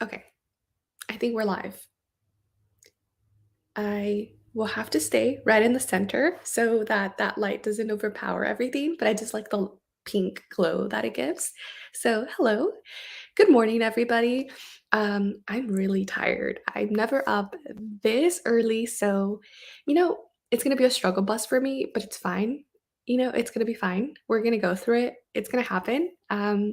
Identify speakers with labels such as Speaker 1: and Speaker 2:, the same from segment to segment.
Speaker 1: Okay, I think we're live. I will have to stay right in the center so that that light doesn't overpower everything, but I just like the pink glow that it gives. So, hello. Good morning, everybody. I'm really tired. I'm never up this early, so you know, it's gonna be a struggle bus for me, but it's fine. It's gonna be fine. We're gonna go through it. It's gonna happen.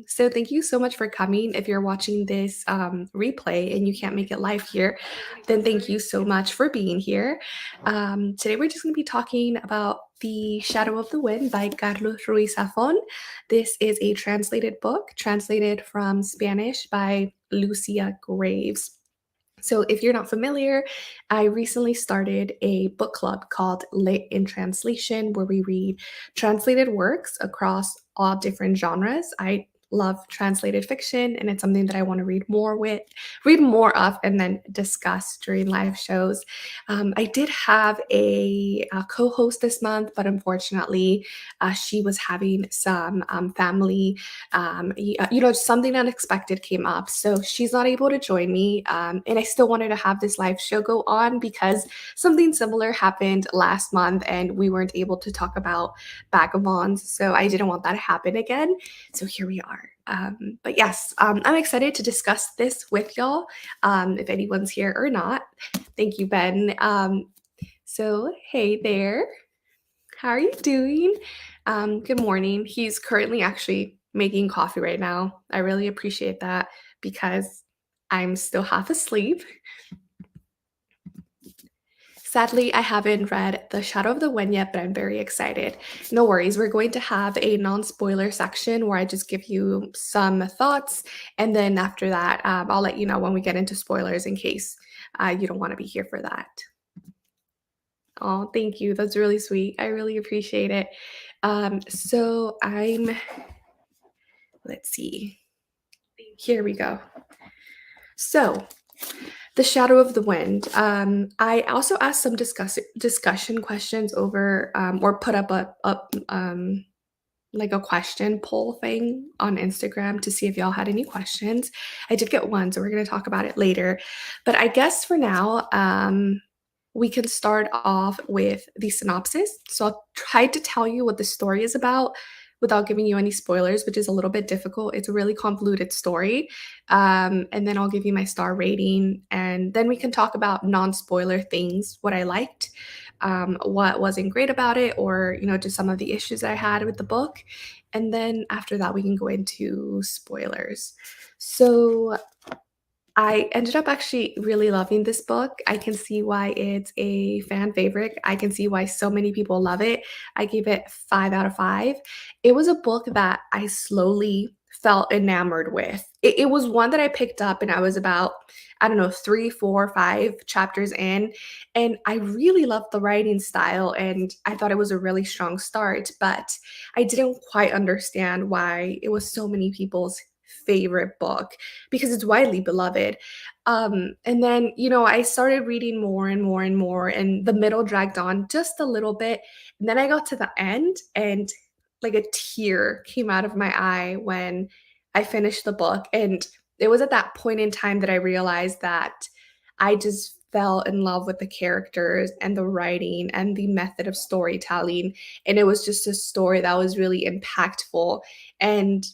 Speaker 1: So thank you so much for coming. If you're watching this replay and you can't make it live here, then thank you so much for being here. Today we're just gonna be talking about The Shadow of the Wind by Carlos Ruiz Zafon. This is a translated book, translated from Spanish by Lucia Graves. So, if you're not familiar, I recently started a book club called Lit in Translation, where we read translated works across all different genres. I love translated fiction, and it's something that I want to read more of, and then discuss during live shows. I did have a co-host this month, but unfortunately, she was having some family something unexpected came up. So she's not able to join me. And I still wanted to have this live show go on because something similar happened last month and we weren't able to talk about vagabonds. So I didn't want that to happen again. So here we are. But yes, I'm excited to discuss this with y'all, if anyone's here or not. Thank you, Ben. So, hey there. How are you doing? Good morning. He's currently actually making coffee right now. I really appreciate that because I'm still half asleep. Sadly, I haven't read The Shadow of the Wind yet, but I'm very excited. No worries, we're going to have a non-spoiler section where I just give you some thoughts, and then after that, I'll let you know when we get into spoilers in case you don't want to be here for that. Oh, thank you. That's really sweet. I really appreciate it. So let's see. Here we go. So, The Shadow of the Wind. I also asked some discussion questions over, or put up like a question poll thing on Instagram to see if y'all had any questions. I did get one, so we're gonna talk about it later. But I guess for now, we can start off with the synopsis. So I'll try to tell you what the story is about without giving you any spoilers, which is a little bit difficult. It's a really convoluted story. And then I'll give you my star rating. And then we can talk about non spoiler things, what I liked, what wasn't great about it, or, just some of the issues that I had with the book. And then after that, we can go into spoilers. So I ended up actually really loving this book. I can see why it's a fan favorite. I can see why so many people love it. I gave it 5 out of 5. It was a book that I slowly felt enamored with. It was one that I picked up and I was about, I don't know, 3, 4, 5 chapters in. And I really loved the writing style and I thought it was a really strong start, but I didn't quite understand why it was so many people's favorite book because it's widely beloved. And then, I started reading more and more and more, and the middle dragged on just a little bit. And then I got to the end, and like a tear came out of my eye when I finished the book. And it was at that point in time that I realized that I just fell in love with the characters and the writing and the method of storytelling. And it was just a story that was really impactful. And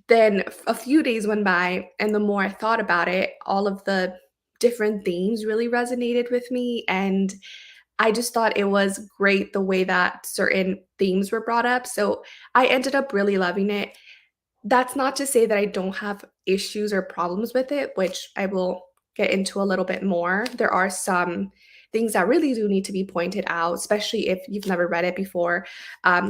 Speaker 1: then a few days went by, and the more I thought about it, all of the different themes really resonated with me. And I just thought it was great the way that certain themes were brought up. So I ended up really loving it. That's not to say that I don't have issues or problems with it, which I will get into a little bit more. There are some things that really do need to be pointed out, especially if you've never read it before.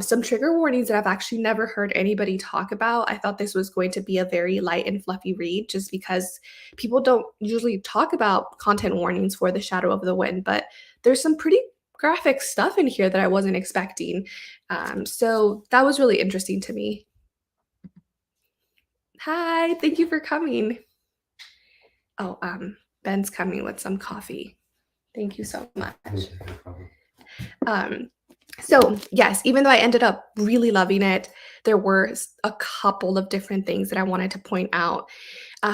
Speaker 1: Some trigger warnings that I've actually never heard anybody talk about. I thought this was going to be a very light and fluffy read just because people don't usually talk about content warnings for The Shadow of the Wind, but there's some pretty graphic stuff in here that I wasn't expecting. So that was really interesting to me. Hi, thank you for coming. Oh, Ben's coming with some coffee. Thank you so much. Um, So, yes, even though I ended up really loving it, there were a couple of different things that I wanted to point out.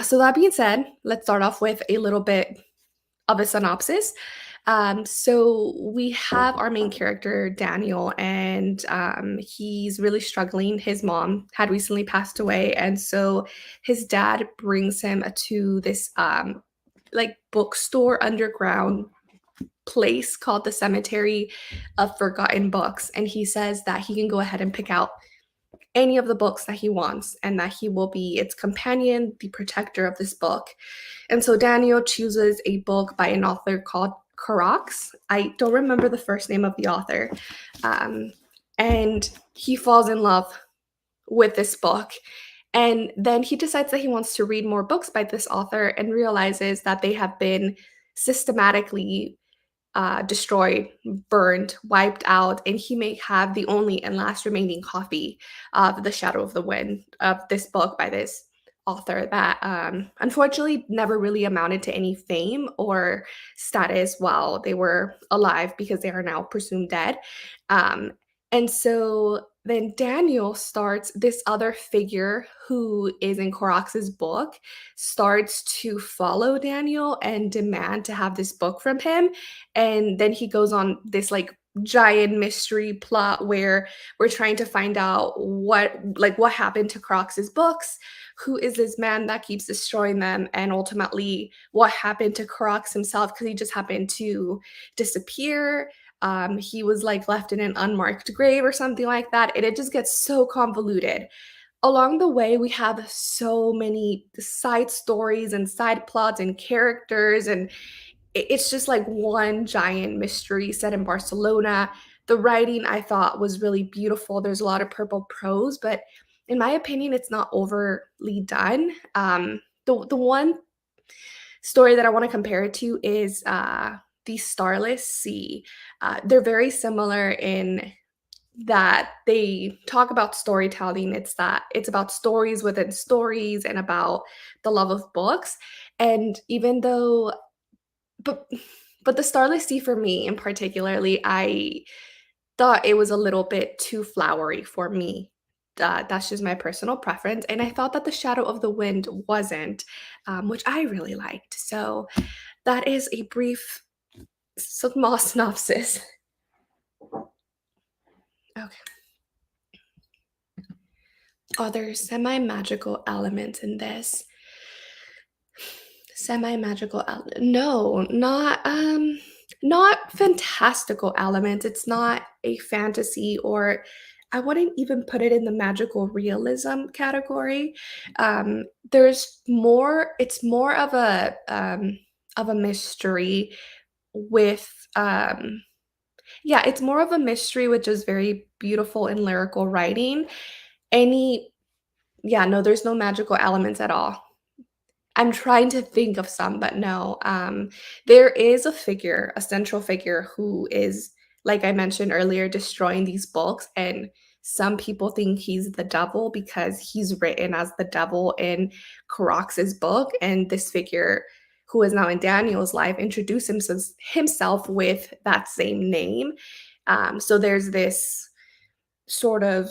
Speaker 1: So, that being said, let's start off with a little bit of a synopsis. So we have our main character, Daniel, and he's really struggling. His mom had recently passed away, and so his dad brings him to this like bookstore underground place called the Cemetery of Forgotten Books, and he says that he can go ahead and pick out any of the books that he wants and that he will be its companion, the protector of this book. And so Daniel chooses a book by an author called Carax. I don't remember the first name of the author. Um, and he falls in love with this book. And then he decides that he wants to read more books by this author and realizes that they have been systematically destroyed, burned, wiped out, and he may have the only and last remaining copy of The Shadow of the Wind, of this book by this author that unfortunately never really amounted to any fame or status while they were alive because they are now presumed dead. Um, and so then Daniel starts this other figure who is in Corax's book, starts to follow Daniel and demand to have this book from him. And then he goes on this like giant mystery plot where we're trying to find out what happened to Crocs's books, who is this man that keeps destroying them, and ultimately what happened to Crocs himself because he just happened to disappear. He was like left in an unmarked grave or something like that, and it just gets so convoluted. Along the way, we have so many side stories and side plots and characters, and it's just like one giant mystery set in Barcelona. The writing I thought was really beautiful. There's a lot of purple prose, but in my opinion, it's not overly done. The one story that I want to compare it to is The Starless Sea. They're very similar in that they talk about storytelling. It's about stories within stories and about the love of books. And even though but but the Starless Sea for me in particularly, I thought it was a little bit too flowery for me. That's just my personal preference, and I thought that The Shadow of the Wind wasn't, which I really liked. So that is a brief small synopsis. Okay. Other semi-magical elements in this. Semi-magical no, not fantastical elements. It's not a fantasy, or I wouldn't even put it in the magical realism category. There's more it's more of a mystery with, yeah, it's more of a mystery with just very beautiful and lyrical writing. Any Yeah, no, there's no magical elements at all. I'm trying to think of some, but no. There is a figure, a central figure who is, like I mentioned earlier, destroying these books, and some people think he's the devil because he's written as the devil in Carax's book, and this figure, who is now in Daniel's life, introduced himself with that same name. So there's this sort of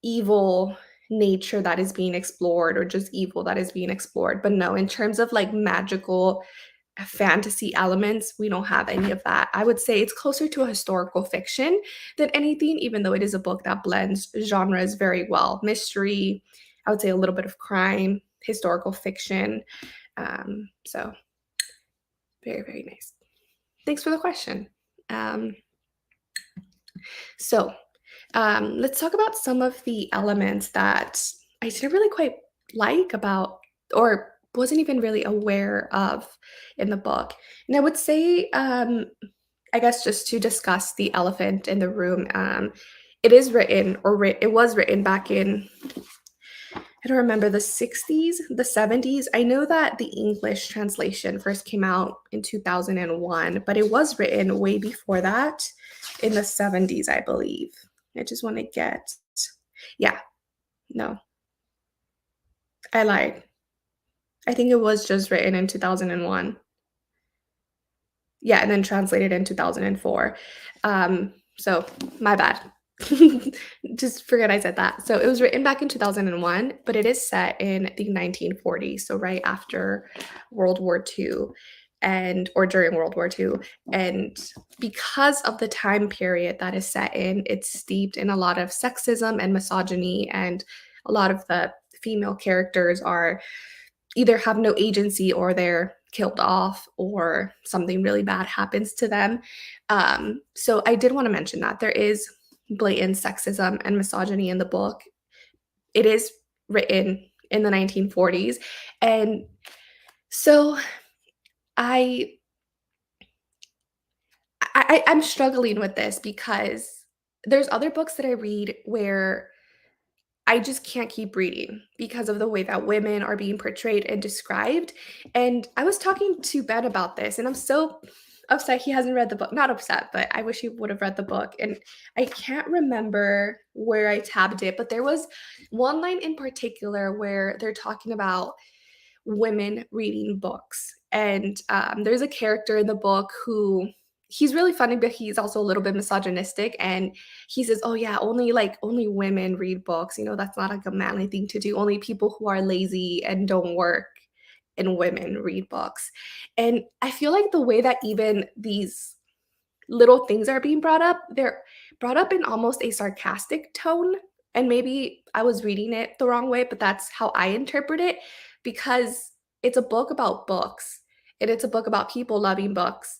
Speaker 1: evil nature that is being explored, or just evil that is being explored. But no, in terms of like magical fantasy elements, we don't have any of that. I would say it's closer to a historical fiction than anything, even though it is a book that blends genres very well. Mystery, I would say a little bit of crime, historical fiction. So very, very nice. Thanks for the question. Um, so let's talk about some of the elements that I didn't really quite like about, or wasn't even really aware of in the book. And I would say, I guess just to discuss the elephant in the room, it is written, it was written back in, I don't remember, the 60s, the 70s. I know that the English translation first came out in 2001, but it was written way before that, in the 70s, I believe. I just want to get, yeah, no, I lied. I think it was just written in 2001. Yeah, and then translated in 2004. So my bad. Just forget I said that. So it was written back in 2001, but it is set in the 1940s, so right after World War II and or during World War II. And because of the time period that is set in, it's steeped in a lot of sexism and misogyny, and a lot of the female characters are either have no agency or they're killed off or something really bad happens to them. So I did want to mention that there is blatant sexism and misogyny in the book. It is written in the 1940s. And so I, I'm struggling with this because there's other books that I read where I just can't keep reading because of the way that women are being portrayed and described. And I was talking to Ben about this, and I'm so upset he hasn't read the book. Not upset, but I wish he would have read the book. And I can't remember where I tabbed it, but there was one line in particular where they're talking about women reading books. And there's a character in the book who he's really funny, but he's also a little bit misogynistic. And he says, "Oh yeah, only women read books. You know, that's not like a manly thing to do. Only people who are lazy and don't work and women read books." And I feel like the way that even these little things are being brought up, they're brought up in almost a sarcastic tone. And maybe I was reading it the wrong way, but that's how I interpret it because it's a book about books and it's a book about people loving books.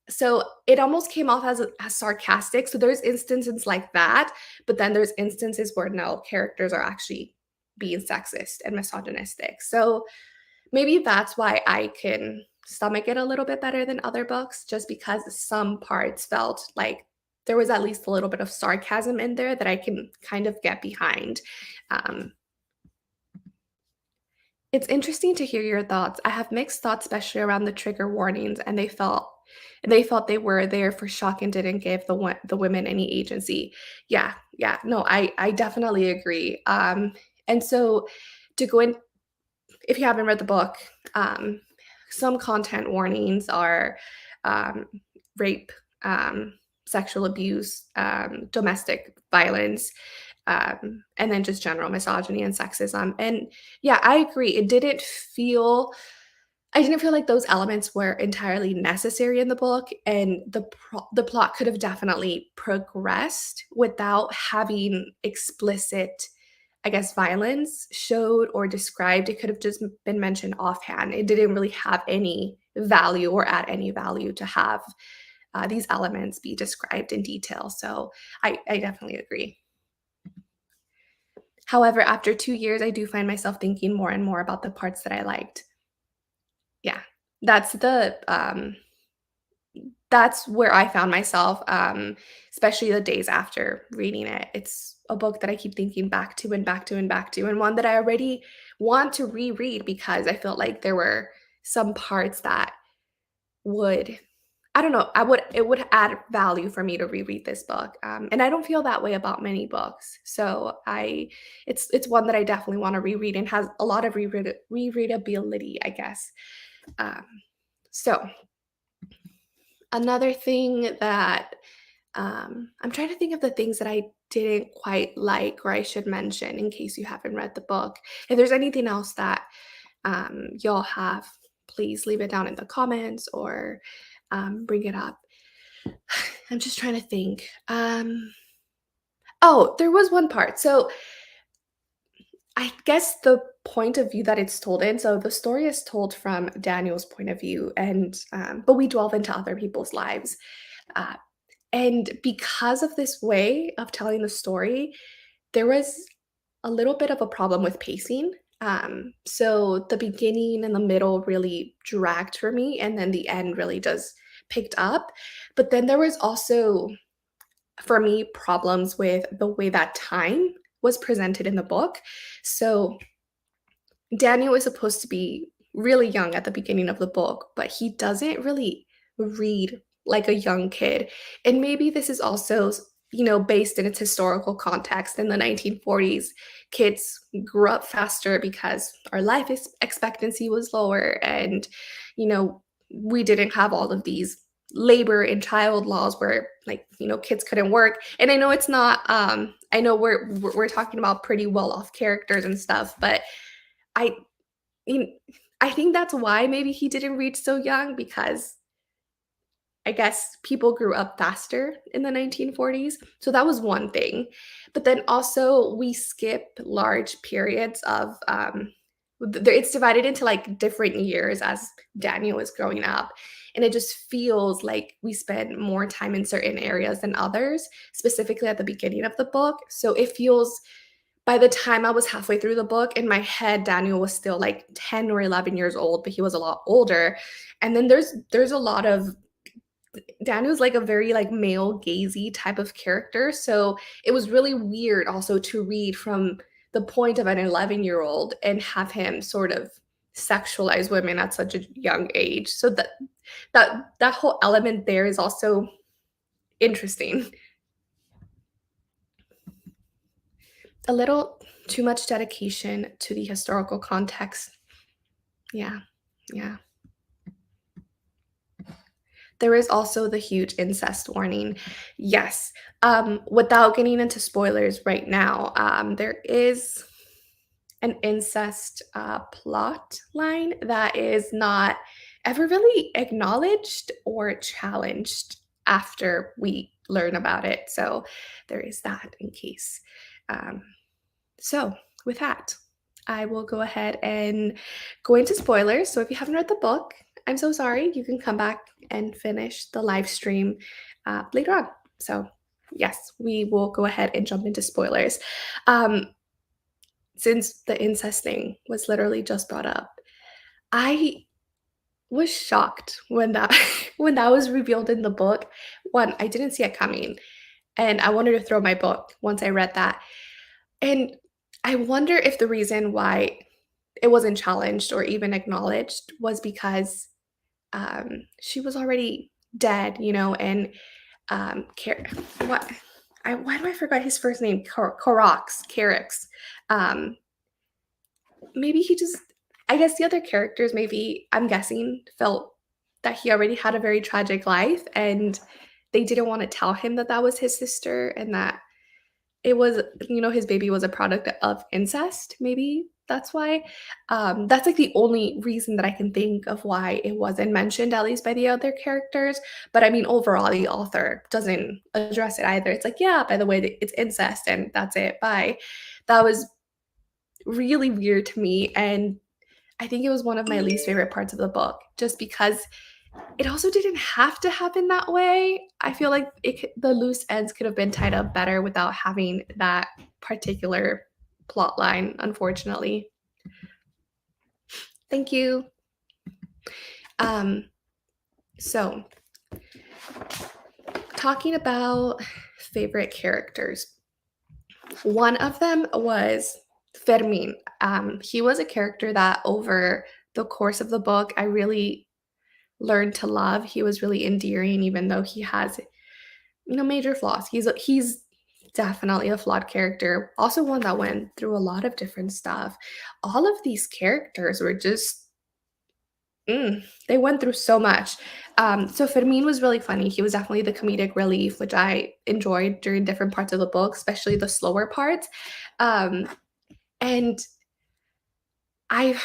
Speaker 1: So it almost came off as sarcastic. So there's instances like that, but then there's instances where no characters are actually being sexist and misogynistic. So maybe that's why I can stomach it a little bit better than other books, just because some parts felt like there was at least a little bit of sarcasm in there that I can kind of get behind. Um, it's interesting to hear your thoughts. I have mixed thoughts, especially around the trigger warnings, and they felt they were there for shock and didn't give the women any agency. Yeah, yeah, no, I definitely agree. And so to go in, if you haven't read the book, um, some content warnings are um, rape, sexual abuse, domestic violence, and then just general misogyny and sexism. And yeah, I agree. I didn't feel like those elements were entirely necessary in the book, and the plot could have definitely progressed without having explicit, I guess, violence showed or described. It could have just been mentioned offhand. It didn't really have any value or add any value to have these elements be described in detail. So I definitely agree. However, after 2 years, I do find myself thinking more and more about the parts that I liked. Yeah, that's that's where I found myself, especially the days after reading it. It's a book that I keep thinking back to and back to and back to, and one that I already want to reread because I felt like there were some parts that would, I don't know, it would add value for me to reread this book. And I don't feel that way about many books. So it's one that I definitely want to reread and has a lot of rereadability, I guess. Um, so another thing that I'm trying to think of the things that I didn't quite like or I should mention in case you haven't read the book. If there's anything else that y'all have, please leave it down in the comments or bring it up. I'm just trying to think. Oh, there was one part. So I guess the point of view that it's told in. So the story is told from Daniel's point of view, and but we delve into other people's lives. Uh, And because of this way of telling the story, there was a little bit of a problem with pacing. So the beginning and the middle really dragged for me, and then the end really just picked up. But then there was also, for me, problems with the way that time was presented in the book. So Daniel is supposed to be really young at the beginning of the book, but he doesn't really read like a young kid. And maybe this is also, based in its historical context. In the 1940s, kids grew up faster because our expectancy was lower and, we didn't have all of these labor and child laws where, like, kids couldn't work. And I know it's not, I know we're talking about pretty well-off characters and stuff, but I mean, I think that's why maybe he didn't read so young, because I guess people grew up faster in the 1940s. So that was one thing. But then also we skip large periods of it's divided into like different years as Daniel is growing up. And it just feels like we spend more time in certain areas than others, specifically at the beginning of the book. So it feels, by the time I was halfway through the book, in my head, Daniel was still like 10 or 11 years old, but he was a lot older. And then there's a lot of, Daniel's like a very like male gazy type of character. So it was really weird also to read from the point of an 11-year-old and have him sort of sexualize women at such a young age. So that whole element there is also interesting. A little too much dedication to the historical context. Yeah. Yeah. There is also the huge incest warning. Yes. Without getting into spoilers right now, there is an incest plot line that is not ever really acknowledged or challenged after we learn about it. So there is that in case. Um, so with that, I will go ahead and go into spoilers. So if you haven't read the book, I'm so sorry. You can come back and finish the live stream later on. So yes, we will go ahead and jump into spoilers. Since the incest thing was literally just brought up, I was shocked when that when that was revealed in the book. One, I didn't see it coming, and I wanted to throw my book once I read that. And I wonder if the reason why it wasn't challenged or even acknowledged was because she was already dead, and what why do I forget his first name? Carix. Um, Maybe he just, I guess the other characters, maybe, I'm guessing, felt that he already had a very tragic life and they didn't want to tell him that that was his sister and that it was, his baby was a product of incest. Maybe that's why. That's like the only reason that I can think of why it wasn't mentioned, at least by the other characters. But I mean, overall, the author doesn't address it either. It's like, yeah, by the way, it's incest and that's it. Bye. That was really weird to me. And I think it was one of my least favorite parts of the book, just because it also didn't have to happen that way. I feel like the loose ends could have been tied up better without having that particular plot line, unfortunately. Thank you. So talking about favorite characters, one of them was Fermin. He was a character that over the course of the book, I really learned to love. He was really endearing, even though he has, major flaws. He's definitely a flawed character. Also one that went through a lot of different stuff. All of these characters were just they went through so much. So Fermin was really funny. He was definitely the comedic relief, which I enjoyed during different parts of the book, especially the slower parts. And I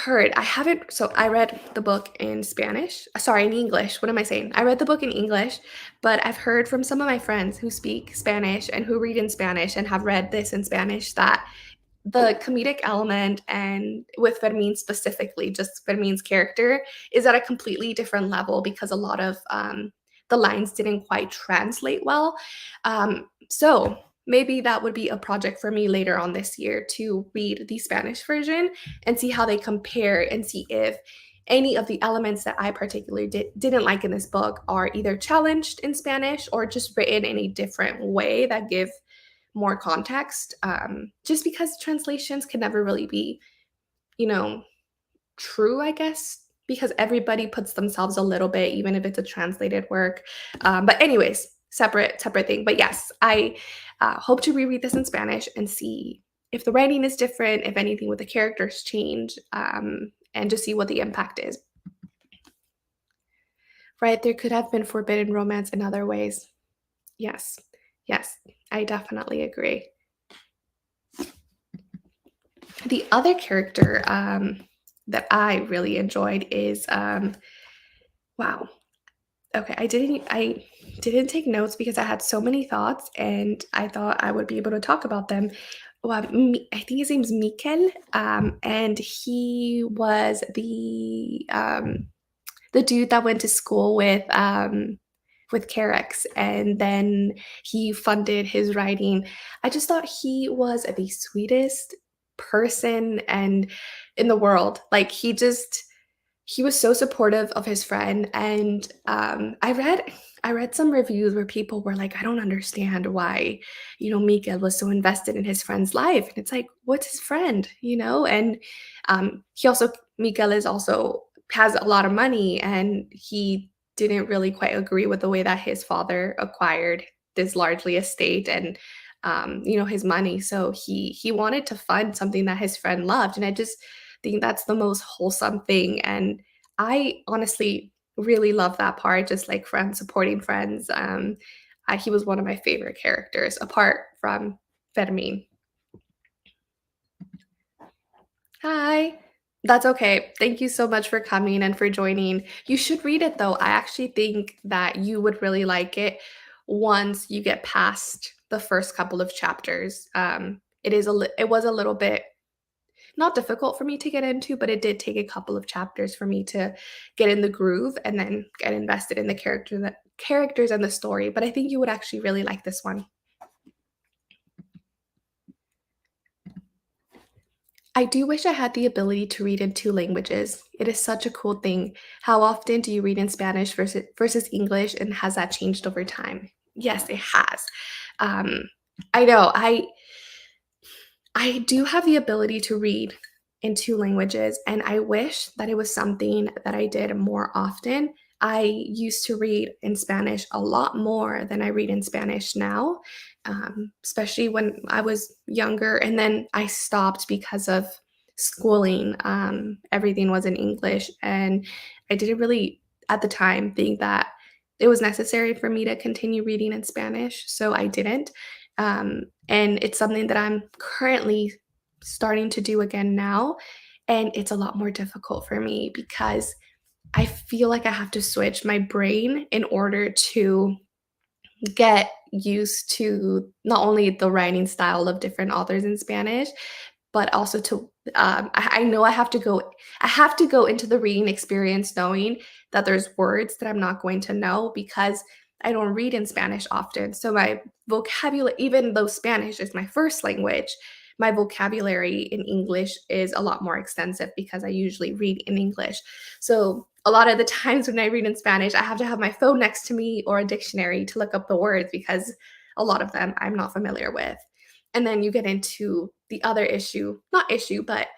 Speaker 1: read the book in Spanish. Sorry, in English. What am I saying? I read the book in English, but I've heard from some of my friends who speak Spanish and who read in Spanish and have read this in Spanish that the comedic element, and with Fermin specifically, just Fermin's character, is at a completely different level because a lot of the lines didn't quite translate well. So maybe that would be a project for me later on this year to read the Spanish version and see how they compare and see if any of the elements that I particularly didn't like in this book are either challenged in Spanish or just written in a different way that give more context. Just because translations can never really be, true, I guess, because everybody puts themselves a little bit, even if it's a translated work. But anyways, separate thing. But yes, I hope to reread this in Spanish and see if the writing is different, if anything with the characters change, and just see what the impact is. Right, there could have been forbidden romance in other ways. Yes. Yes, I definitely agree. The other character, that I really enjoyed is, wow, okay, I didn't take notes because I had so many thoughts, and I thought I would be able to talk about them. Well, I think his name's Mikel, and he was the dude that went to school with Carex, and then he funded his writing. I just thought he was the sweetest person and in the world. Like he was so supportive of his friend, and I read some reviews where people were like, "I don't understand why, Mika was so invested in his friend's life." And it's like, what's his friend, And he also Mikael is also has a lot of money, and he didn't really quite agree with the way that his father acquired this largely estate and his money. So he wanted to fund something that his friend loved, and I just think that's the most wholesome thing. And I honestly really love that part, just like friends supporting friends. He was one of my favorite characters, apart from Fermin. Hi. That's okay. Thank you so much for coming and for joining. You should read it though. I actually think that you would really like it once you get past the first couple of chapters. It was a little bit not difficult for me to get into, but it did take a couple of chapters for me to get in the groove and then get invested in the characters and the story. But I think you would actually really like this one. I do wish I had the ability to read in two languages. It is such a cool thing. How often do you read in Spanish versus English, and has that changed over time? Yes, it has. Um, I know. I do have the ability to read in two languages, and I wish that it was something that I did more often. I used to read in Spanish a lot more than I read in Spanish now, especially when I was younger. And then I stopped because of schooling. Everything was in English, and I didn't really, at the time, think that it was necessary for me to continue reading in Spanish. So I didn't. And it's something that I'm currently starting to do again now. And it's a lot more difficult for me because I feel like I have to switch my brain in order to get used to not only the writing style of different authors in Spanish, but also to I know I have to go into the reading experience knowing that there's words that I'm not going to know because I don't read in Spanish often. So my vocabulary, even though Spanish is my first language, my vocabulary in English is a lot more extensive because I usually read in English. So a lot of the times when I read in Spanish, I have to have my phone next to me or a dictionary to look up the words because a lot of them I'm not familiar with. And then you get into the other issue, not issue, but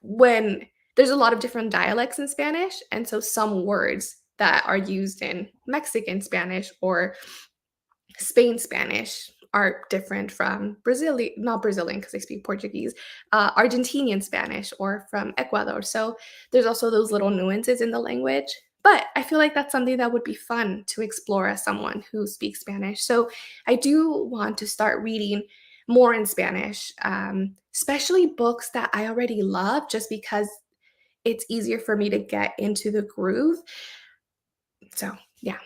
Speaker 1: when there's a lot of different dialects in Spanish, and so some words that are used in Mexican Spanish or Spain Spanish are different from Brazilian, not Brazilian because I speak Portuguese, Argentinian Spanish or from Ecuador. So there's also those little nuances in the language. But I feel like that's something that would be fun to explore as someone who speaks Spanish. So I do want to start reading more in Spanish, especially books that I already love, just because it's easier for me to get into the groove. So, yeah.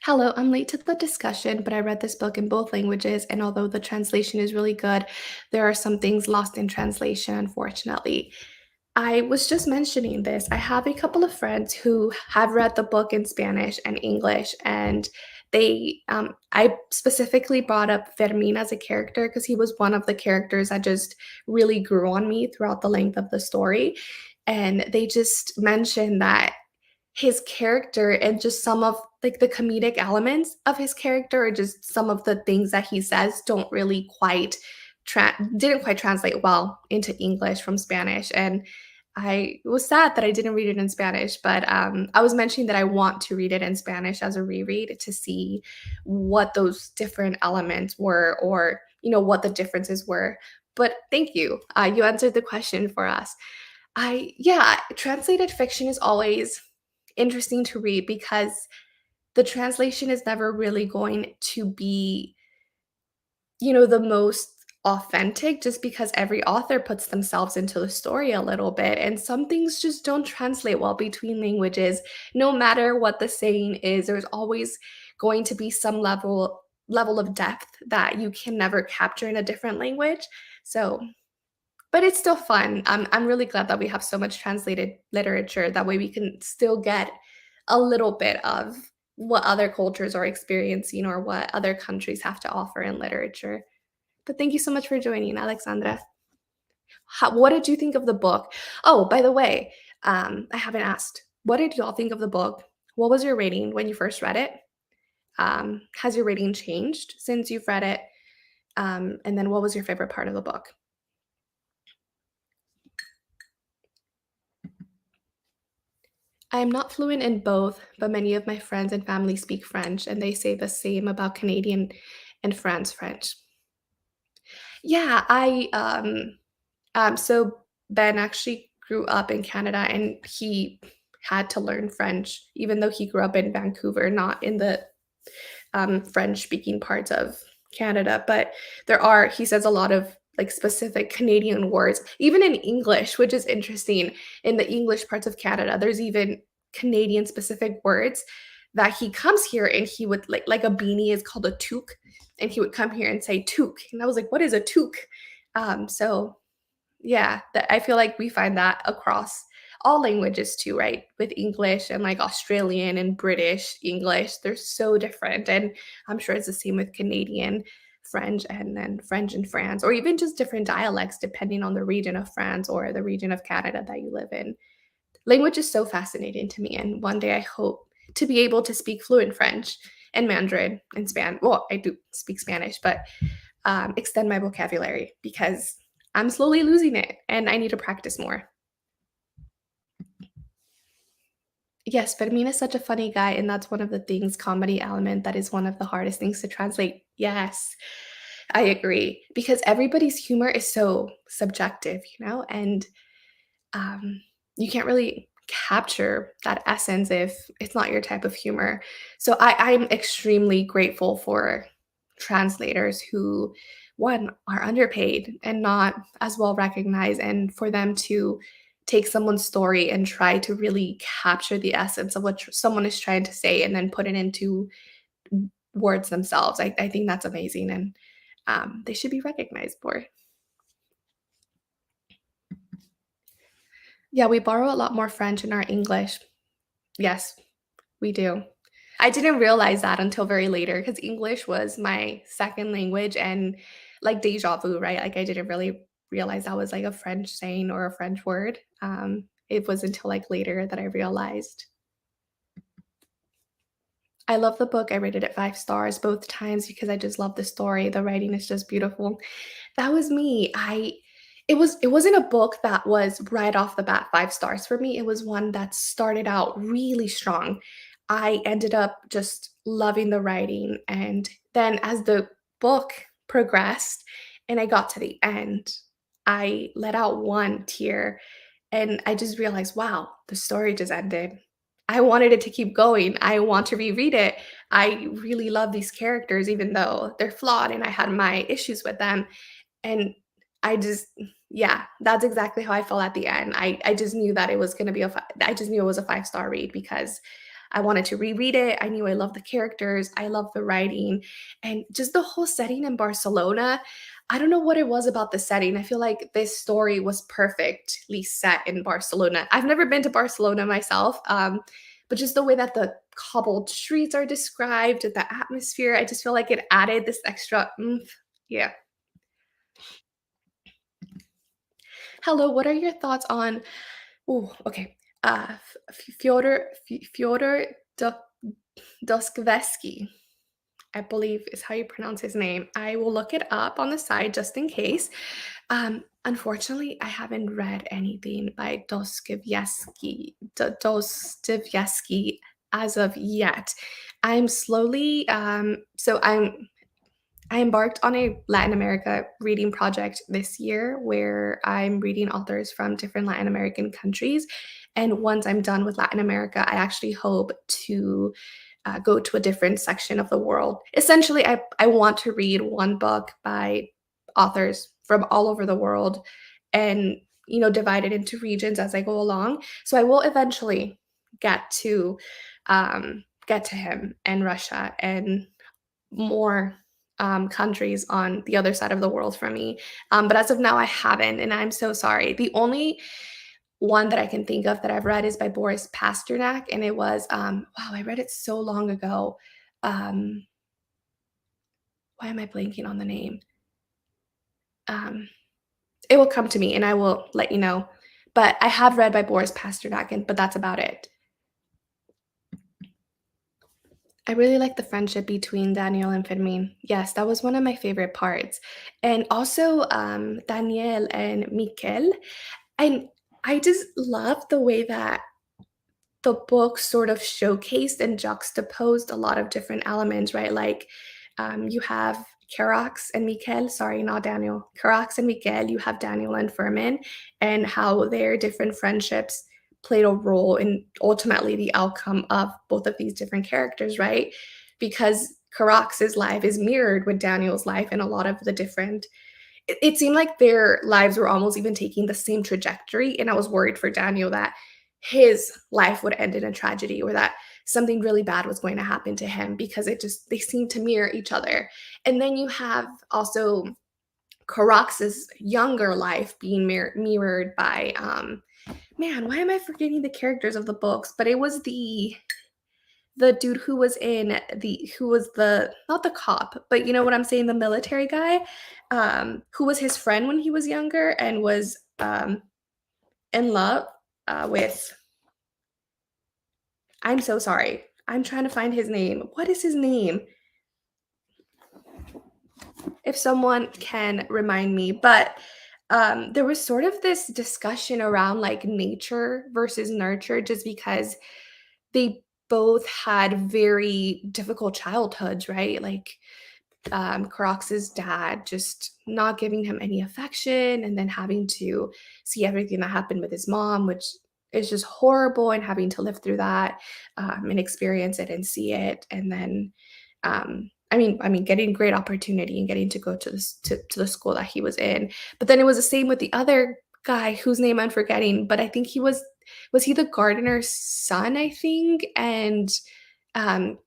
Speaker 1: Hello, I'm late to the discussion, but I read this book in both languages, and although the translation is really good, there are some things lost in translation, unfortunately. I was just mentioning this. I have a couple of friends who have read the book in Spanish and English, and I specifically brought up Fermin as a character because he was one of the characters that just really grew on me throughout the length of the story. And they just mentioned that his character and just some of like the comedic elements of his character or just some of the things that he says don't really quite didn't quite translate well into English from Spanish. And I was sad that I didn't read it in Spanish, but I was mentioning that I want to read it in Spanish as a reread to see what those different elements were or what the differences were. But thank you. You answered the question for us. Translated fiction is always interesting to read because the translation is never really going to be, the most authentic just because every author puts themselves into the story a little bit, and some things just don't translate well between languages. No matter what the saying is, there's always going to be some level of depth that you can never capture in a different language. So, but it's still fun. I'm really glad that we have so much translated literature. That way we can still get a little bit of what other cultures are experiencing or what other countries have to offer in literature. But thank you so much for joining, Alexandra. What did you think of the book? Oh, by the way, I haven't asked. What did y'all think of the book? What was your rating when you first read it? Has your rating changed since you've read it? And then what was your favorite part of the book? I am not fluent in both, but many of my friends and family speak French, and they say the same about Canadian and France French. Yeah, so Ben actually grew up in Canada and he had to learn French, even though he grew up in Vancouver, not in the French speaking parts of Canada. But he says a lot of like specific Canadian words, even in English, which is interesting. In the English parts of Canada, there's even Canadian specific words that he comes here and he would like a beanie is called a toque, and he would come here and say toque, and I was like, what is a toque? So yeah, that I feel like we find that across all languages too, right? With English and like Australian and British English, they're so different. And I'm sure it's the same with Canadian French and then French in France, or even just different dialects depending on the region of France or the region of Canada that you live in. Language is so fascinating to me. And one day I hope to be able to speak fluent French and Mandarin and Spanish. Well, I do speak Spanish, but extend my vocabulary because I'm slowly losing it and I need to practice more. Yes, Fermin is such a funny guy, and that's one of the things, comedy element, that is one of the hardest things to translate. Yes, I agree because everybody's humor is so subjective, and um, you can't really capture that essence if it's not your type of humor. So I'm extremely grateful for translators who, one, are underpaid and not as well recognized, and for them to take someone's story and try to really capture the essence of what someone is trying to say and then put it into words themselves. I think that's amazing, and they should be recognized for. Yeah, we borrow a lot more French in our English. Yes, we do. I didn't realize that until very later because English was my second language and like deja vu, right? Like I didn't really realize that was like a French saying or a French word. It was until like later that I realized. I love the book. I rated it 5 stars both times because I just love the story. The writing is just beautiful. That was me. I it wasn't a book that was right off the bat 5 stars for me. It was one that started out really strong. I ended up just loving the writing, and then as the book progressed and I got to the end, I let out one tear and I just realized, wow, the story just ended. I wanted it to keep going. I want to reread it. I really love these characters, even though they're flawed and I had my issues with them. And I just yeah, that's exactly how I felt at the end. I just knew that it was gonna be I just knew it was a 5 star read because I wanted to reread it. I knew I loved the characters, I loved the writing, and just the whole setting in Barcelona. I don't know what it was about the setting. I feel like this story was perfectly set in Barcelona. I've never been to Barcelona myself, but just the way that the cobbled streets are described, the atmosphere, I just feel like it added this extra oomph. Yeah. Hello, what are your thoughts on oh, okay. Fyodor Dostoevsky, I believe is how you pronounce his name. I will look it up on the side just in case. Unfortunately, I haven't read anything by Dostoevsky as of yet. I'm slowly, so I'm I embarked on a Latin America reading project this year where I'm reading authors from different Latin American countries. And once I'm done with Latin America, I actually hope to go to a different section of the world. Essentially, I want to read one book by authors from all over the world and, divide it into regions as I go along. So I will eventually get to get to him and Russia and more countries on the other side of the world from me. But as of now, I haven't, and I'm so sorry. The only one that I can think of that I've read is by Boris Pasternak, and it was wow, I read it so long ago. Um, why am I blanking on the name? Um, it will come to me, and I will let you know. But I have read by Boris Pasternak, but that's about it. I really like the friendship between Daniel and Fermin. Yes, that was one of my favorite parts. And also, Daniel and Mikel. And I just love the way that the book sort of showcased and juxtaposed a lot of different elements, right? Like, you have Carax and Mikel, sorry, not Daniel. Carax and Mikel, you have Daniel and Fermin, and how their different friendships played a role in ultimately the outcome of both of these different characters, right? Because Carax's life is mirrored with Daniel's life and a lot of the different it seemed like their lives were almost even taking the same trajectory, and I was worried for Daniel that his life would end in a tragedy or that something really bad was going to happen to him because they seemed to mirror each other. And then you have also Carax's younger life being mirrored by man, why am I forgetting the characters of the books? But it was the dude who was in the who was the not the cop, but you know what I'm saying, the military guy, who was his friend when he was younger and was in love with. I'm so sorry. I'm trying to find his name. What is his name? If someone can remind me, but there was sort of this discussion around like nature versus nurture, just because they both had very difficult childhoods, right? Like Crocs's dad just not giving him any affection and then having to see everything that happened with his mom, which is just horrible, and having to live through that and experience it and see it. And then, I mean, getting great opportunity and getting to go to to the school that he was in. But then it was the same with the other guy whose name I'm forgetting, but I think was he the gardener's son, I think? And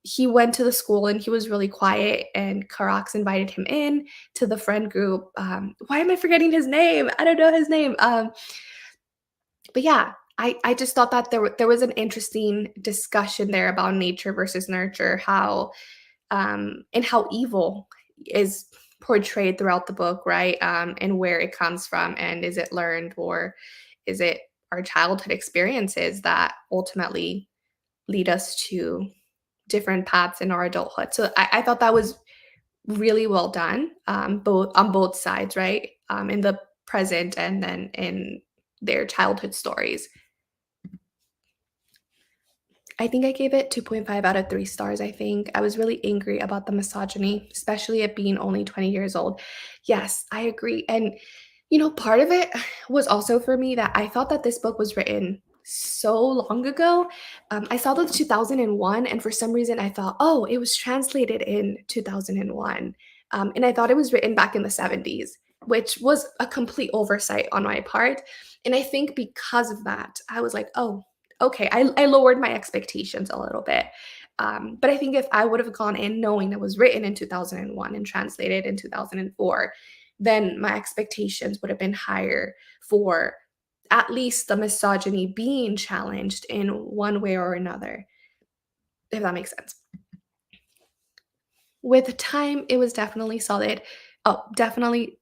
Speaker 1: he went to the school and he was really quiet, and Karax invited him in to the friend group. Why am I forgetting his name? I don't know his name. But yeah, I just thought that there was an interesting discussion there about nature versus nurture, how and how evil is portrayed throughout the book, right? And where it comes from, and is it learned, or is it our childhood experiences that ultimately lead us to different paths in our adulthood. So I thought that was really well done, both on both sides, right? In the present and then in their childhood stories. I think I gave it 2.5 out of 3 stars, I think. I was really angry about the misogyny, especially it being only 20 years old. Yes, I agree. And, part of it was also for me that I thought that this book was written so long ago. I saw the 2001, and for some reason I thought, oh, it was translated in 2001. And I thought it was written back in the 70s, which was a complete oversight on my part. And I think because of that, I was like, oh, okay, I lowered my expectations a little bit. But I think if I would have gone in knowing it was written in 2001 and translated in 2004, then my expectations would have been higher for at least the misogyny being challenged in one way or another, if that makes sense. With time, it was definitely solid. Oh, definitely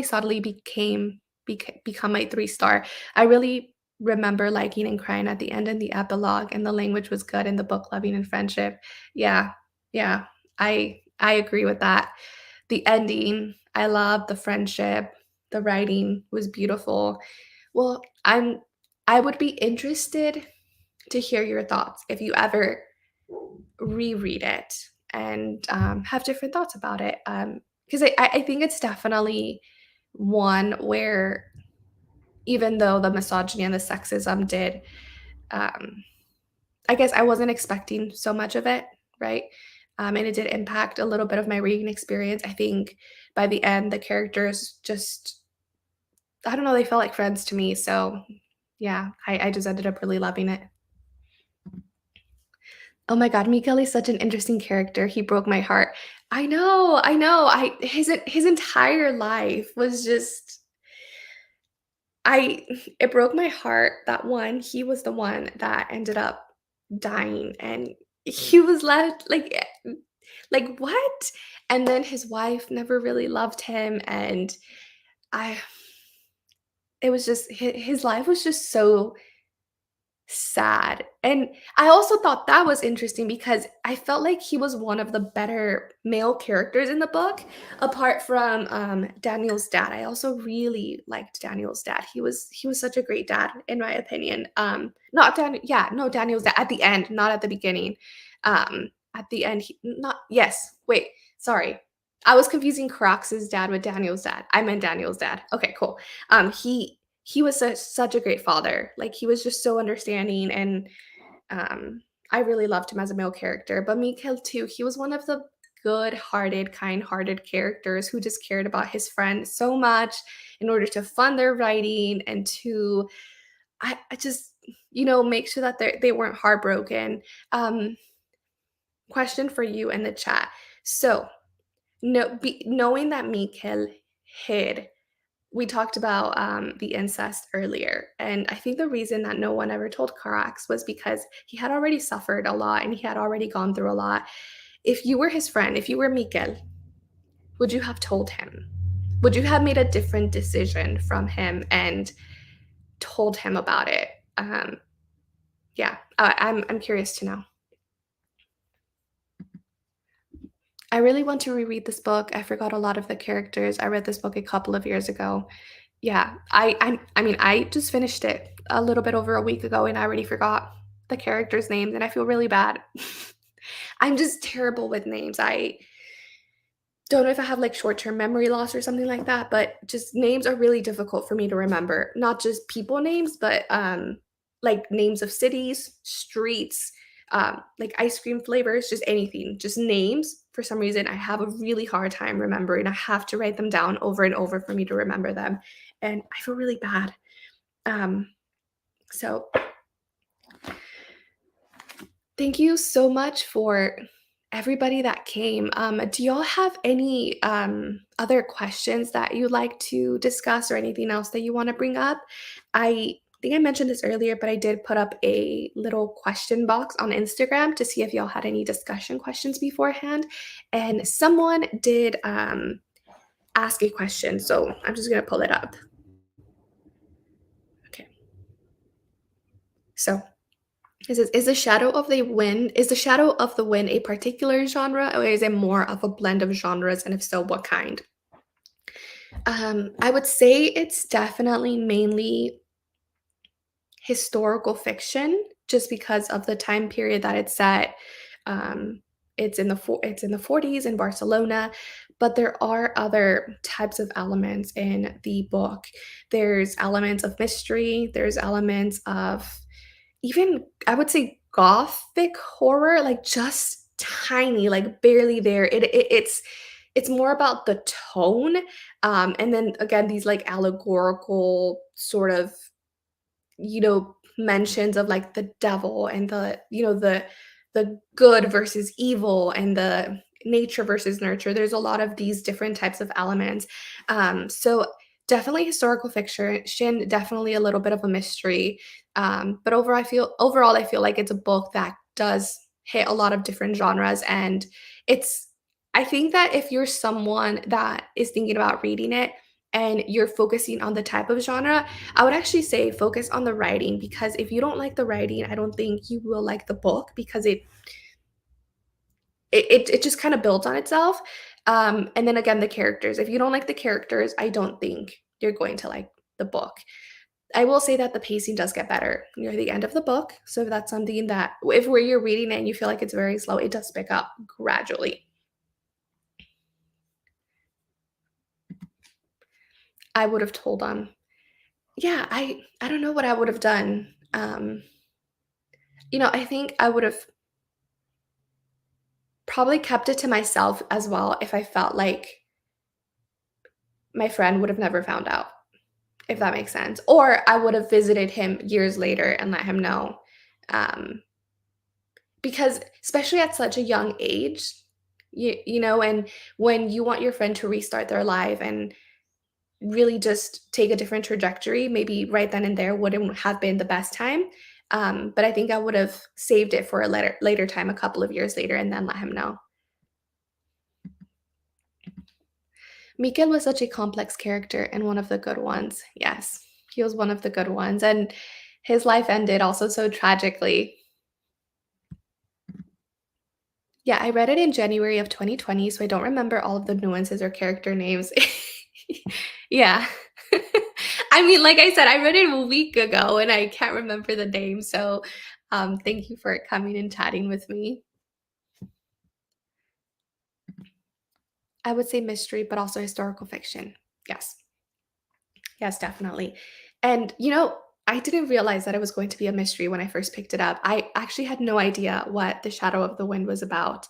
Speaker 1: solidly become my 3 star. I really remember liking and crying at the end and the epilogue, and the language was good, and the book loving and friendship. Yeah, yeah, I agree with that. The ending, I love the friendship. The writing was beautiful. Well, I would be interested to hear your thoughts if you ever reread it. and have different thoughts about it. Because I think it's definitely one where, even though the misogyny and the sexism did, um, I guess I wasn't expecting so much of it, right? And it did impact a little bit of my reading experience. I think by the end, the characters just, I don't know, they felt like friends to me. So yeah, I just ended up really loving it. Oh my god, Mikael is such an interesting character. He broke my heart. I know, I know. His entire life was just, I it broke my heart that one, he was the one that ended up dying, and he was left like what? And then his wife never really loved him, and I it was just his life was just so sad. And I also thought that was interesting because I felt like he was one of the better male characters in the book, apart from Daniel's dad. I also really liked Daniel's dad. He was such a great dad, in my opinion. Not Daniel, yeah, no, Daniel's dad at the end, not at the beginning. At the end, not yes. Wait, sorry. I was confusing Crocs's dad with Daniel's dad. I meant Daniel's dad. Okay, cool. He was such a great father. Like, he was just so understanding, and I really loved him as a male character. But Mikhail too, he was one of the good-hearted, kind-hearted characters who just cared about his friend so much in order to fund their writing and to I just, make sure that they weren't heartbroken. Question for you in the chat. So, knowing that Mikhail hid, we talked about the incest earlier, and I think the reason that no one ever told Karax was because he had already suffered a lot and he had already gone through a lot. If you were his friend, if you were Mikkel, would you have told him? Would you have made a different decision from him and told him about it? Yeah, I'm curious to know. I really want to reread this book. I forgot a lot of the characters. I read this book a couple of years ago. Yeah, I mean, I just finished it a little bit over a week ago, and I already forgot the characters' names, and I feel really bad. I'm just terrible with names. I don't know if I have, like, short-term memory loss or something like that, but just names are really difficult for me to remember. Not just people names, but, like, names of cities, streets, like, ice cream flavors, just anything. Just names, for some reason, I have a really hard time remembering. I have to write them down over and over for me to remember them, and I feel really bad. So thank you so much for everybody that came. Do y'all have any other questions that you'd like to discuss or anything else that you want to bring up? I think I mentioned this earlier, but I did put up a little question box on Instagram to see if y'all had any discussion questions beforehand. And someone did ask a question, so I'm just going to pull it up. Okay. So it says, is the Shadow of the Wind a particular genre, or is it more of a blend of genres? And if so, what kind? I would say it's definitely mainly historical fiction, just because of the time period that it's set. It's in the 40s in Barcelona, but there are other types of elements in the book. There's elements of mystery. There's elements of, even, I would say, gothic horror, like, just tiny, like, barely there. It's more about the tone, and then again, these, like, allegorical sort of, mentions of, like, the devil and the good versus evil and the nature versus nurture. There's a lot of these different types of elements. So definitely historical fiction, definitely a little bit of a mystery. But overall, I feel like it's a book that does hit a lot of different genres, and it's I think that if you're someone that is thinking about reading it and you're focusing on the type of genre, I would actually say focus on the writing, because if you don't like the writing, I don't think you will like the book, because it just kind of builds on itself. And then again, the characters. If you don't like the characters, I don't think you're going to like the book. I will say that the pacing does get better near the end of the book, so if that's something that if where you're reading it and you feel like it's very slow, it does pick up gradually. I would have told them. Yeah, I don't know what I would have done. I think I would have probably kept it to myself as well if I felt like my friend would have never found out, if that makes sense. Or I would have visited him years later and let him know. Um, because especially at such a young age, and when you want your friend to restart their life and really just take a different trajectory, maybe right then and there wouldn't have been the best time. But I think I would have saved it for a later time, a couple of years later, and then let him know. Miguel was such a complex character and one of the good ones. Yes, he was one of the good ones, and his life ended also so tragically. Yeah, I read it in January of 2020, so I don't remember all of the nuances or character names. Yeah. I mean, like I said, I read it a week ago and I can't remember the name, so, thank you for coming and chatting with me. I would say mystery, but also historical fiction. Yes. Yes, definitely. And, I didn't realize that it was going to be a mystery when I first picked it up. I actually had no idea what The Shadow of the Wind was about.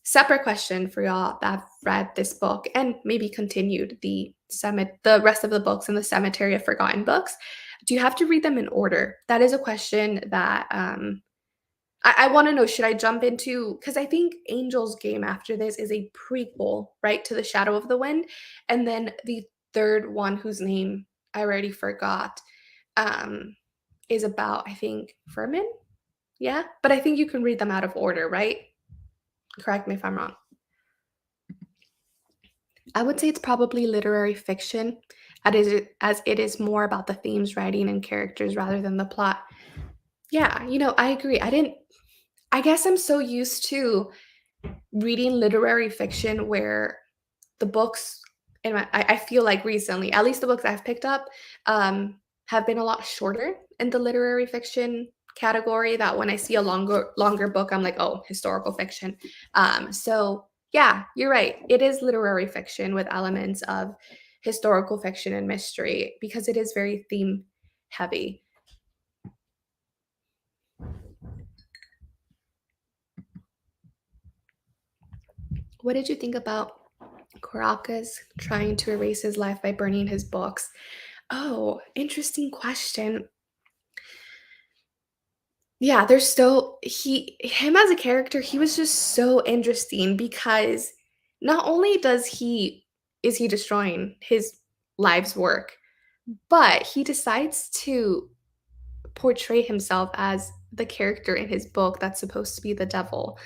Speaker 1: Separate question for y'all that have read this book and maybe continued the rest of the books in the Cemetery of Forgotten Books. Do you have to read them in order? That is a question that I want to know. Should I jump into because I think Angel's Game after this is a prequel, right, to The Shadow of the Wind, and then the third one whose name I already forgot um, is about I think Fermin. Yeah, but I think you can read them out of order, right? Correct me if I'm wrong. I would say it's probably literary fiction, as it is more about the themes, writing, and characters rather than the plot. Yeah, I agree. I guess I'm so used to reading literary fiction where the books I feel like recently, at least the books I've picked up, have been a lot shorter in the literary fiction category. That when I see a longer book, I'm like, oh, historical fiction. So yeah, you're right. It is literary fiction with elements of historical fiction and mystery because it is very theme heavy. What did you think about Caracas trying to erase his life by burning his books? Oh, interesting question. Yeah, there's still him as a character, he was just so interesting because not only is he destroying his life's work, but he decides to portray himself as the character in his book that's supposed to be the devil.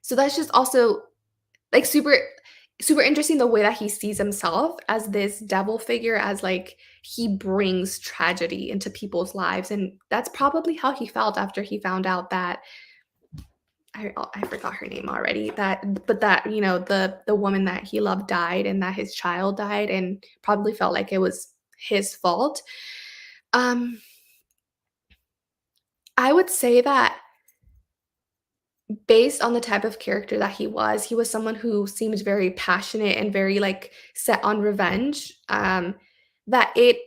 Speaker 1: So that's just also like super interesting the way that he sees himself as this devil figure, as like he brings tragedy into people's lives, and that's probably how he felt after he found out that I forgot her name already. That the woman that he loved died, and that his child died, and probably felt like it was his fault. Um, I would say that based on the type of character that he was someone who seemed very passionate and very, like, set on revenge, that it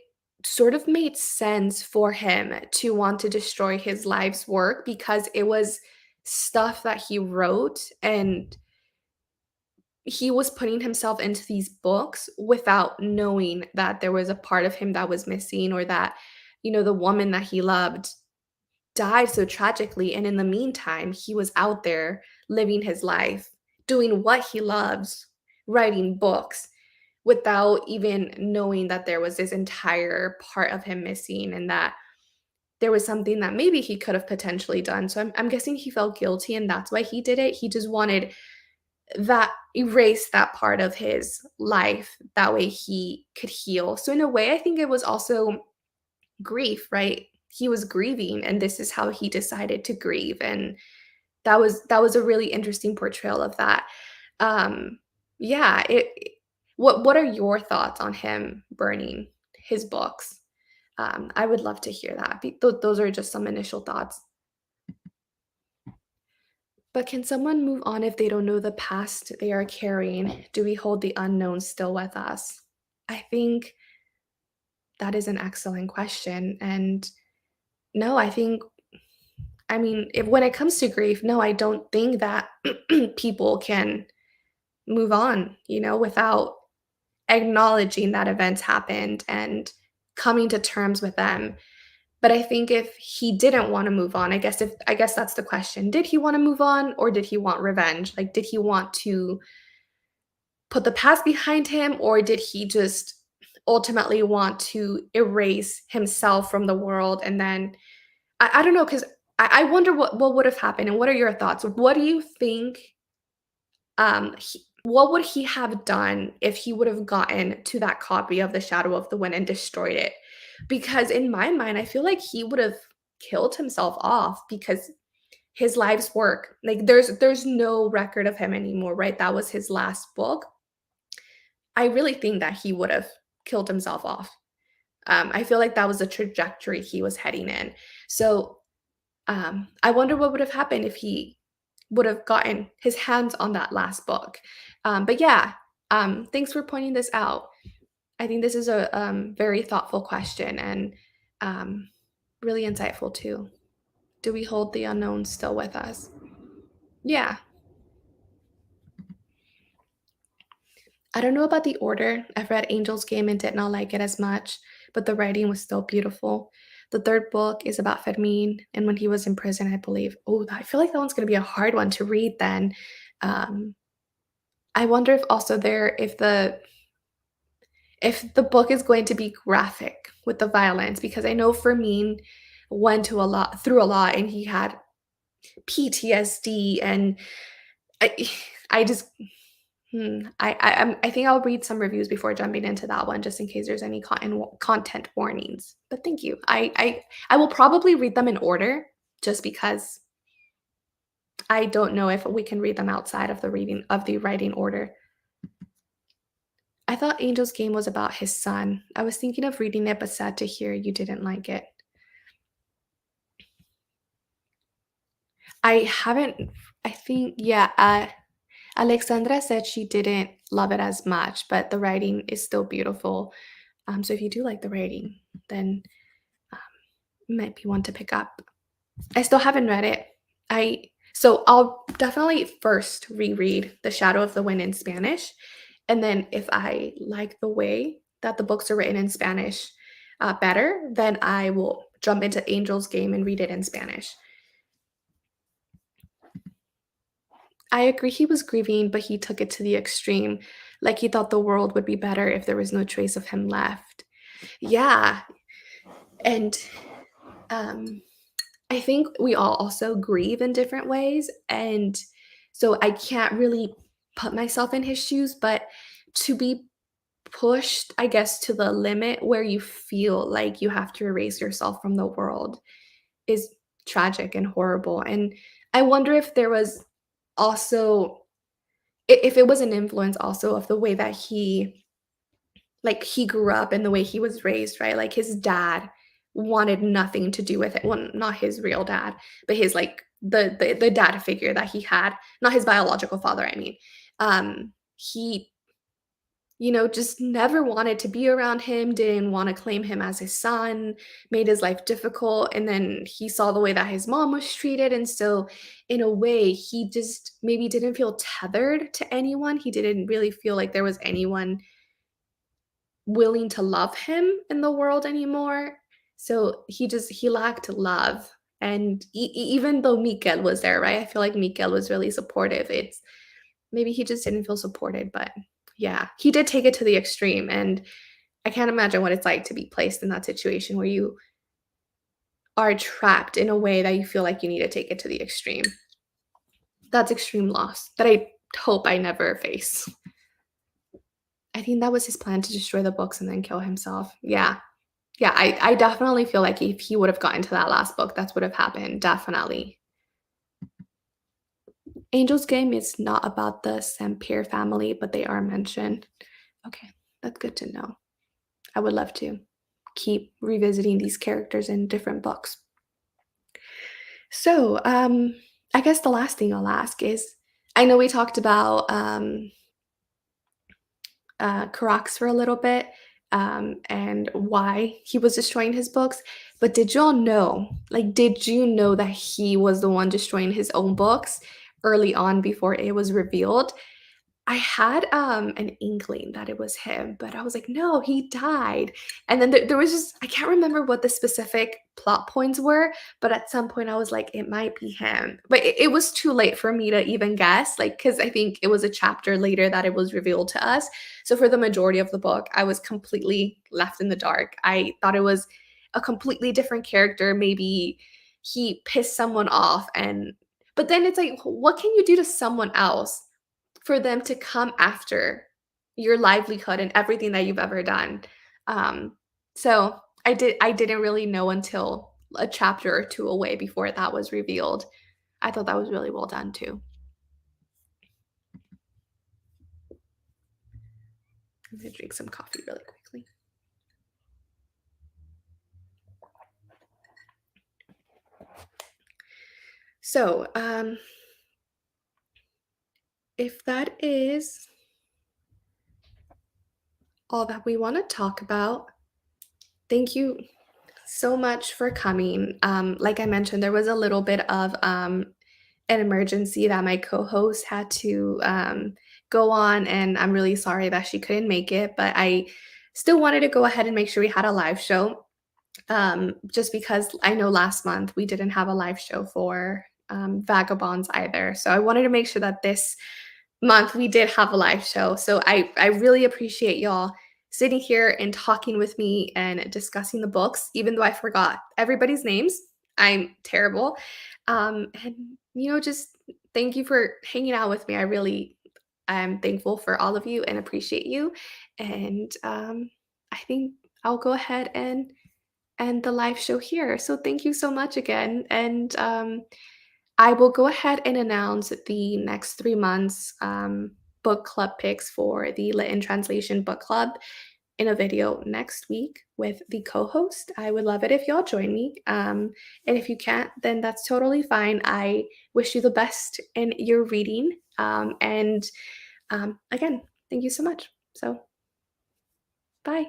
Speaker 1: sort of made sense for him to want to destroy his life's work because it was stuff that he wrote, and he was putting himself into these books without knowing that there was a part of him that was missing, or that, the woman that he loved died so tragically, and in the meantime, he was out there living his life, doing what he loves, writing books, without even knowing that there was this entire part of him missing, and that there was something that maybe he could have potentially done. So I'm guessing he felt guilty, and that's why he did it. He just wanted that erase that part of his life. That way he could heal. So in a way, I think it was also grief, right? He was grieving, and this is how he decided to grieve, and that was a really interesting portrayal of that. Yeah, what are your thoughts on him burning his books? I would love to hear that. Those are just some initial thoughts. But can someone move on if they don't know the past they are carrying? Do we hold the unknown still with us? I think that is an excellent question. And no, I mean, if when it comes to grief, no, I don't think that people can move on, without acknowledging that events happened and coming to terms with them. But I think if he didn't want to move on, I guess that's the question. Did he want to move on or did he want revenge? Like, did he want to put the past behind him or did he just ultimately want to erase himself from the world? And then I don't know, because I wonder what would have happened and what are your thoughts? What do you think what would he have done if he would have gotten to that copy of the Shadow of the Wind and destroyed it? Because in my mind, I feel like he would have killed himself off because his life's work, like there's no record of him anymore, right? That was his last book. I really think that he would have killed himself off. I feel like that was the trajectory he was heading in. So I wonder what would have happened if he would have gotten his hands on that last book. But yeah, thanks for pointing this out. I think this is a very thoughtful question and really insightful too. Do we hold the unknown still with us? Yeah. I don't know about the order. I've read Angel's Game and did not like it as much, but the writing was still beautiful. The third book is about Fermin and when he was in prison, I believe. Oh, I feel like that one's going to be a hard one to read then. Um, I wonder if also there if the book is going to be graphic with the violence because I know Fermin went to a lot through a lot and he had PTSD and I I just I think I'll read some reviews before jumping into that one just in case there's any content warnings. But thank you. I will probably read them in order just because I don't know if we can read them outside of the writing order. I thought Angel's Game was about his son. I was thinking of reading it, but sad to hear you didn't like it. I haven't, I think, yeah, Alexandra said she didn't love it as much, but the writing is still beautiful. So if you do like the writing, then um, might be one to pick up. I still haven't read it. So I'll definitely first reread The Shadow of the Wind in Spanish, and then if I like the way that the books are written in Spanish better, then I will jump into Angel's Game and read it in Spanish. I agree he was grieving, but he took it to the extreme. Like he thought the world would be better if there was no trace of him left. Yeah. And um I think we all also grieve in different ways. And so I can't really put myself in his shoes, but to be pushed, I guess, to the limit where you feel like you have to erase yourself from the world is tragic and horrible. And I wonder if there was also if it was an influence also of the way that he grew up and the way he was raised, right? Like his dad wanted nothing to do with it. Well, not his real dad, but his like the dad figure that he had, not his biological father, I mean. He just never wanted to be around him, didn't want to claim him as his son, made his life difficult. And then he saw the way that his mom was treated. And so, in a way, he just maybe didn't feel tethered to anyone. He didn't really feel like there was anyone willing to love him in the world anymore. So he lacked love. And even though Mikel was there, right? I feel like Mikel was really supportive. It's maybe he just didn't feel supported, but yeah, he did take it to the extreme. And I can't imagine what it's like to be placed in that situation where you are trapped in a way that you feel like you need to take it to the extreme. That's extreme loss that I hope I never face. I think that was his plan to destroy the books and then kill himself. Yeah. Yeah, I definitely feel like if he would have gotten to that last book, that's what would have happened. Definitely. Angel's Game is not about the Sampier family, but they are mentioned. Okay, that's good to know. I would love to. keep revisiting these characters in different books. So, I guess the last thing I'll ask is, I know we talked about Carax for a little bit, and why he was destroying his books. But did y'all know, like, did you know that he was the one destroying his own books early on before it was revealed? I had, an inkling that it was him, but I was like, "No, he died." And then there was just, I can't remember what the specific plot points were, but at some point I was like, "It might be him." But it was too late for me to even guess, like, because I think it was a chapter later that it was revealed to us. So for the majority of the book, I was completely left in the dark. I thought it was a completely different character. Maybe he pissed someone off, and but then it's like, what can you do to someone else for them to come after your livelihood and everything that you've ever done? Um, so I didn't really know until a chapter or two away before that was revealed. I thought that was really well done too. I'm gonna drink some coffee really quickly. So, if that is all that we want to talk about, thank you so much for coming. Like I mentioned, there was a little bit of an emergency that my co-host had to go on, and I'm really sorry that she couldn't make it, but I still wanted to go ahead and make sure we had a live show, just because I know last month we didn't have a live show for Vagabonds either. So I wanted to make sure that this month we did have a live show. So I really appreciate y'all sitting here and talking with me and discussing the books, even though I forgot everybody's names. I'm terrible. And just thank you for hanging out with me. I really am thankful for all of you and appreciate you. And I think I'll go ahead and end the live show here. So thank you so much again. And I will go ahead and announce the next 3 months book club picks for the Lit in Translation book club in a video next week with the co-host. I would love it if y'all join me. And if you can't, then that's totally fine. I wish you the best in your reading. And again, thank you so much. So, bye.